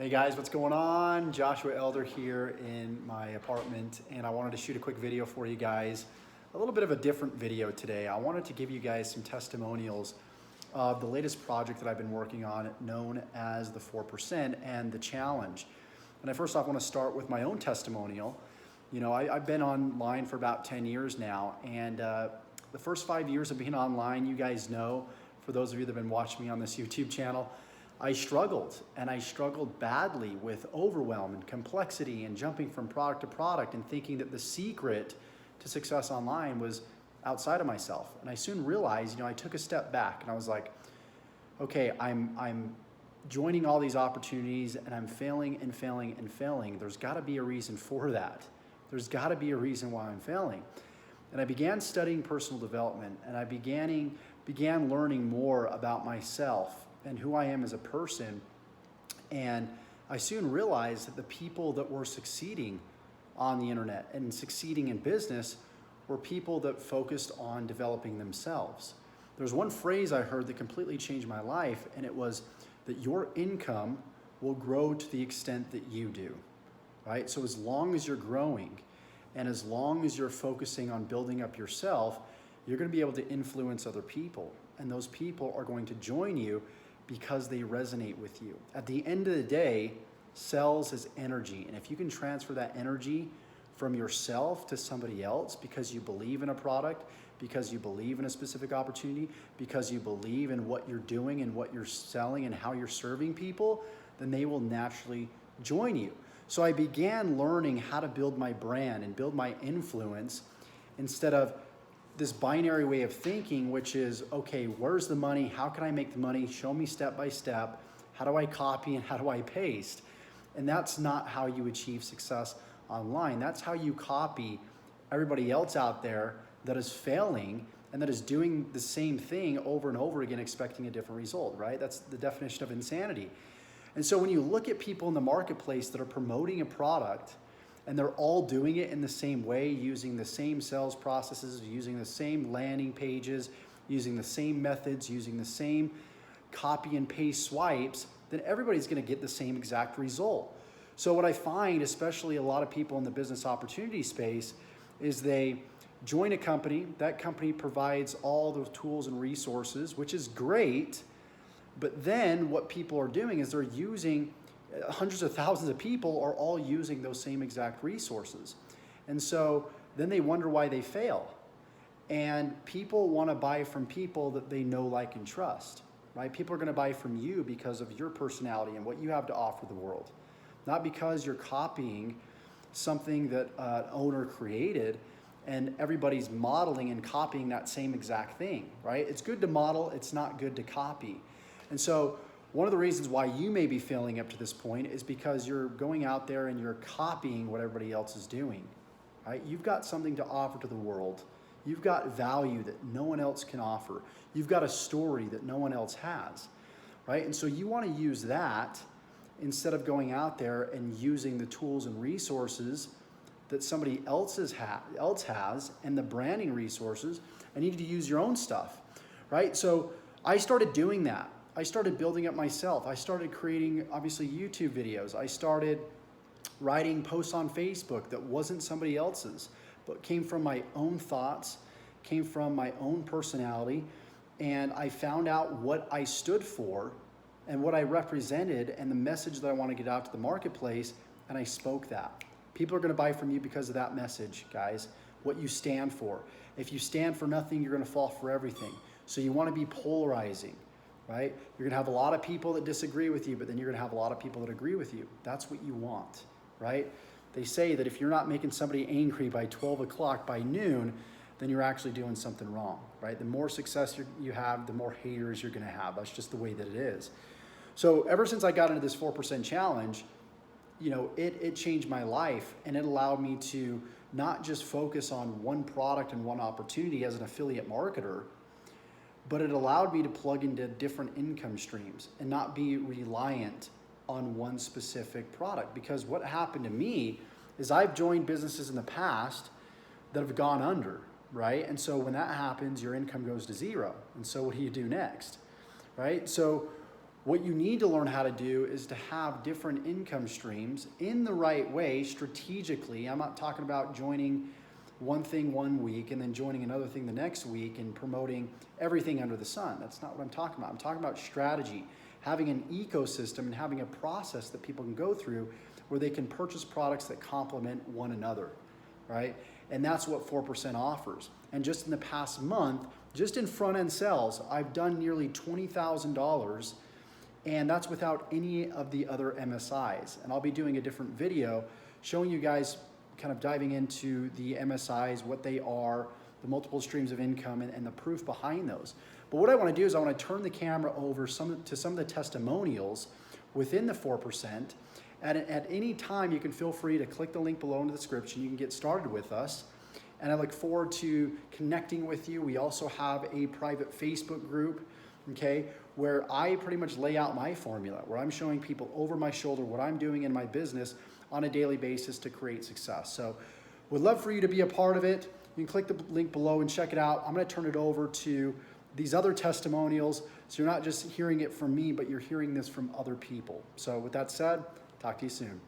Hey guys, what's going on? Joshua Elder here in my apartment, and I wanted to shoot a quick video for you guys. A little bit of a different video today. I wanted to give you guys some testimonials of the latest project that I've been working on known as the 4% and the challenge. And I first off want to start with my own testimonial. You know, I've been online for about 10 years now, and the first 5 years of being online, you guys know, for those of you that have been watching me on this YouTube channel, I struggled, and I struggled badly with overwhelm and complexity and jumping from product to product and thinking that the secret to success online was outside of myself. And I soon realized, I took a step back and I was like, okay, I'm joining all these opportunities and I'm failing and failing and failing. There's got to be a reason for that. There's got to be a reason why I'm failing. And I began studying personal development, and I began learning more about myself and who I am as a person. And I soon realized that the people that were succeeding on the internet and succeeding in business were people that focused on developing themselves. There's one phrase I heard that completely changed my life, and it was that your income will grow to the extent that you do, right? So as long as you're growing and as long as you're focusing on building up yourself, you're going to be able to influence other people, and those people are going to join you because they resonate with you. At the end of the day, sales is energy. And if you can transfer that energy from yourself to somebody else because you believe in a product, because you believe in a specific opportunity, because you believe in what you're doing and what you're selling and how you're serving people, then they will naturally join you. So I began learning how to build my brand and build my influence instead of this binary way of thinking, which is, okay, where's the money? How can I make the money? Show me step by step. How do I copy and how do I paste? And that's not how you achieve success online. That's how you copy everybody else out there that is failing and that is doing the same thing over and over again, expecting a different result, right? That's the definition of insanity. And so when you look at people in the marketplace that are promoting a product, and they're all doing it in the same way, using the same sales processes, using the same landing pages, using the same methods, using the same copy and paste swipes, then everybody's gonna get the same exact result. So what I find, especially a lot of people in the business opportunity space, is they join a company, that company provides all the tools and resources, which is great, but then what people are doing is they're using hundreds of thousands of people are all using those same exact resources. And so then they wonder why they fail. And people want to buy from people that they know, like, and trust, right? People are going to buy from you because of your personality and what you have to offer the world, not because you're copying something that an owner created and everybody's modeling and copying that same exact thing, right? It's good to model, it's not good to copy. And so one of the reasons why you may be failing up to this point is because you're going out there and you're copying what everybody else is doing, right? You've got something to offer to the world. You've got value that no one else can offer. You've got a story that no one else has, right? And so you want to use that instead of going out there and using the tools and resources that somebody else has and the branding resources, and you need to use your own stuff, right? So I started doing that. I started building up myself. I started creating, obviously, YouTube videos. I started writing posts on Facebook that wasn't somebody else's, but came from my own thoughts, came from my own personality, and I found out what I stood for and what I represented and the message that I want to get out to the marketplace, and I spoke that. People are going to buy from you because of that message, guys, what you stand for. If you stand for nothing, you're going to fall for everything. So you want to be polarizing. Right? You're gonna have a lot of people that disagree with you, but then you're gonna have a lot of people that agree with you. That's what you want, right? They say that if you're not making somebody angry by 12 o'clock by noon, then you're actually doing something wrong, right? The more success you have, the more haters you're gonna have. That's just the way that it is. So ever since I got into this 4% challenge, it changed my life, and it allowed me to not just focus on one product and one opportunity as an affiliate marketer, but it allowed me to plug into different income streams and not be reliant on one specific product. Because what happened to me is I've joined businesses in the past that have gone under, right? And so when that happens, your income goes to zero. And so what do you do next, right? So What you need to learn how to do is to have different income streams in the right way, strategically. I'm not talking about joining one thing one week and then joining another thing the next week and promoting everything under the sun. That's not what I'm talking about. I'm talking about strategy, having an ecosystem and having a process that people can go through where they can purchase products that complement one another, right? And that's what 4% offers. And just in the past month, just in front-end sales, I've done nearly $20,000, and that's without any of the other MSIs. And I'll be doing a different video showing you guys, kind of diving into the MSIs, what they are, the multiple streams of income, and the proof behind those. But what I want to do is I want to turn the camera over to some of the testimonials within the 4%. At any time, you can feel free to click the link below in the description. You can get started with us. And I look forward to connecting with you. We also have a private Facebook group, okay, where I pretty much lay out my formula, where I'm showing people over my shoulder what I'm doing in my business on a daily basis to create success. So would love for you to be a part of it. You can click the link below and check it out. I'm going to turn it over to these other testimonials, so you're not just hearing it from me, but you're hearing this from other people. So with that said, talk to you soon.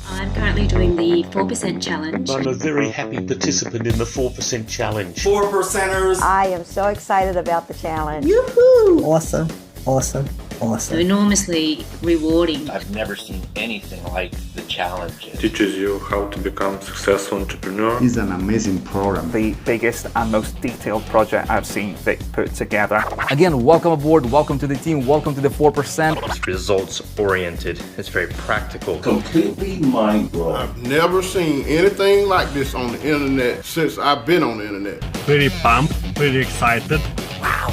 I'm currently doing the 4% challenge. I'm a very happy participant in the 4% challenge. 4%ers. I am so excited about the challenge. Yoo-hoo! Awesome, awesome, awesome. So enormously rewarding. I've never seen anything like the challenges. Teaches you how to become a successful entrepreneur. It's an amazing program. The biggest and most detailed project I've seen Vic put together. Again, welcome aboard, welcome to the team, welcome to the 4%. It's results oriented, it's very practical. Completely mind-blowing. I've never seen anything like this on the internet since I've been on the internet. Pretty pumped, pretty excited. Wow.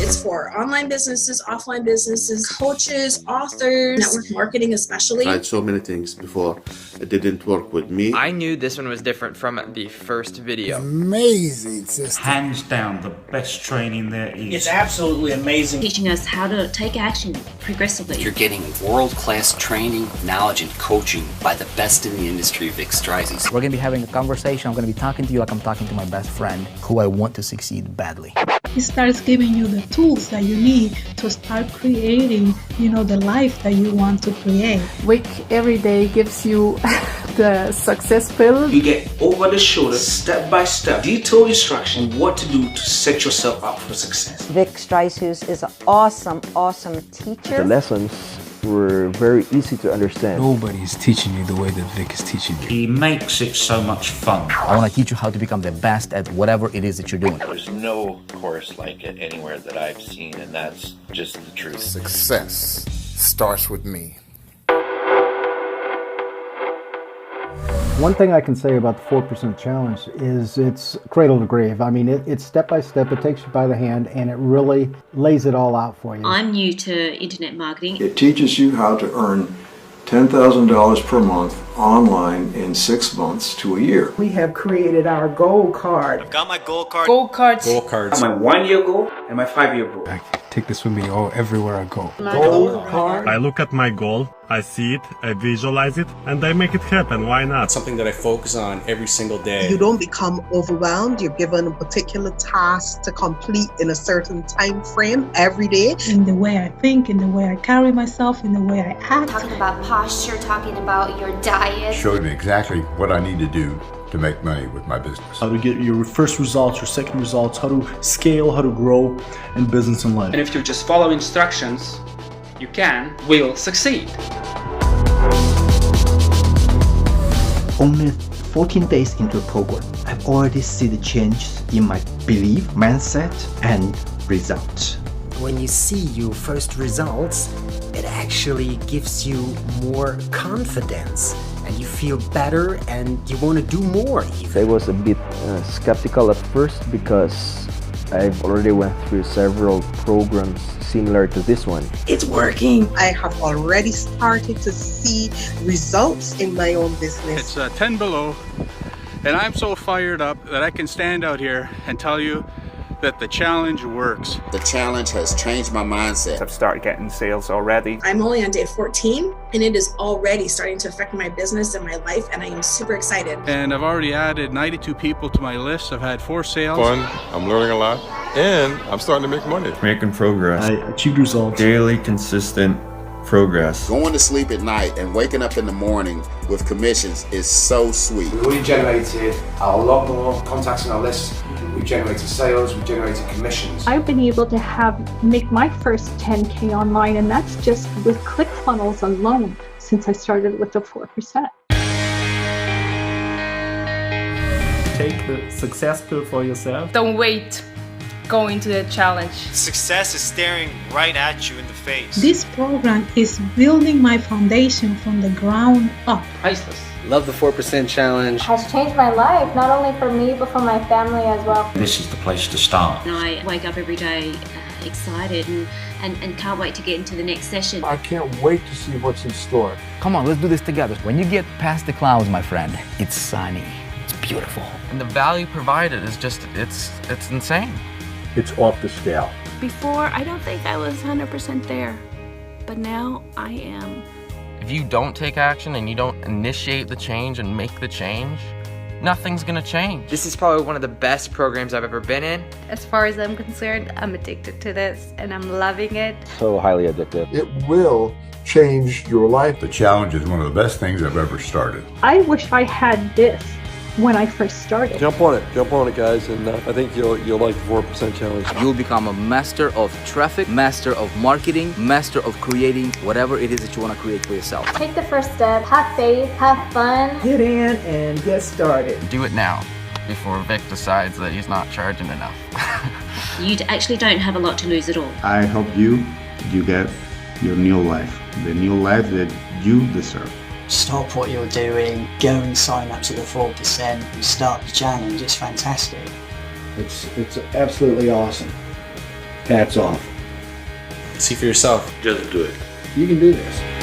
It's for online businesses, offline businesses, coaches, authors, network marketing especially. I tried so many things before. It didn't work with me. I knew this one was different from the first video. Amazing system. Hands down, the best training there is. It's absolutely amazing. Teaching us how to take action progressively. You're getting world-class training, knowledge, and coaching by the best in the industry, Vic Strizes. We're going to be having a conversation. I'm going to be talking to you like I'm talking to my best friend who I want to succeed badly. He starts giving you the tools that you need to start creating, the life that you want to create. Vic every day gives you the success pill. You get over the shoulder, step-by-step, detailed instruction on what to do to set yourself up for success. Vic Strizes is an awesome, awesome teacher. The lessons were very easy to understand. Nobody's teaching you the way that Vic is teaching you. He makes it so much fun. I want to teach you how to become the best at whatever it is that you're doing. There's no course like it anywhere that I've seen, and that's just the truth. Success starts with me. One thing I can say about the 4% challenge is it's cradle to grave. I mean, it's step by step, it takes you by the hand, and it really lays it all out for you. I'm new to internet marketing. It teaches you how to earn $10,000 per month online in 6 months to a year. We have created our goal card. I've got my goal card. Goal cards. Goal cards. My 1-year goal and my 5-year goal. I take this with me everywhere I go. Goal card. I look at my goal, I see it, I visualize it, and I make it happen. Why not? It's something that I focus on every single day. You don't become overwhelmed. You're given a particular task to complete in a certain time frame every day. In the way I think, in the way I carry myself, in the way I act. Talking about posture, talking about your diet. Showed me exactly what I need to do to make money with my business. How to get your first results, your second results, how to scale, how to grow in business and life. And if you just follow instructions, you will succeed. Only 14 days into the program, I've already seen the change in my belief, mindset, and results. When you see your first results, it actually gives you more confidence and you feel better and you want to do more even. I was a bit skeptical at first because I've already went through several programs similar to this one. It's working. I have already started to see results in my own business. It's 10 below and I'm so fired up that I can stand out here and tell you that the challenge works. The challenge has changed my mindset. I've started getting sales already. I'm only on day 14 and it is already starting to affect my business and my life, and I am super excited. And I've already added 92 people to my list. I've had 4 sales. Fun, I'm learning a lot, and I'm starting to make money. Making progress. I achieved results. Daily consistent progress. Going to sleep at night and waking up in the morning with commissions is so sweet. We've already generated a lot more contacts on our list. We've generated sales, we've generated commissions. I've been able to make my first 10K online, and that's just with ClickFunnels alone since I started with the 4%. Take the success pill for yourself. Don't wait. Go into the challenge. Success is staring right at you in the face. This program is building my foundation from the ground up. Priceless. Love the 4% challenge. Has changed my life, not only for me, but for my family as well. This is the place to start. And I wake up every day excited and can't wait to get into the next session. I can't wait to see what's in store. Come on, let's do this together. When you get past the clouds, my friend, it's sunny. It's beautiful. And the value provided is just, it's insane. It's off the scale. Before, I don't think I was 100% there, but now I am. If you don't take action and you don't initiate the change and make the change, nothing's gonna change. This is probably one of the best programs I've ever been in. As far as I'm concerned, I'm addicted to this and I'm loving it. So highly addictive. It will change your life. The challenge is one of the best things I've ever started. I wish I had this when I first started. Jump on it guys, and I think you'll like the 4% challenge. You'll become a master of traffic, master of marketing, master of creating whatever it is that you want to create for yourself. Take the first step, have faith, have fun. Get in and get started. Do it now, before Vic decides that he's not charging enough. You actually don't have a lot to lose at all. I help you get your new life, the new life that you deserve. Stop what you're doing, go and sign up to the 4% and start the challenge. It's fantastic. It's absolutely awesome. Hats off. See for yourself. Just do it. You can do this.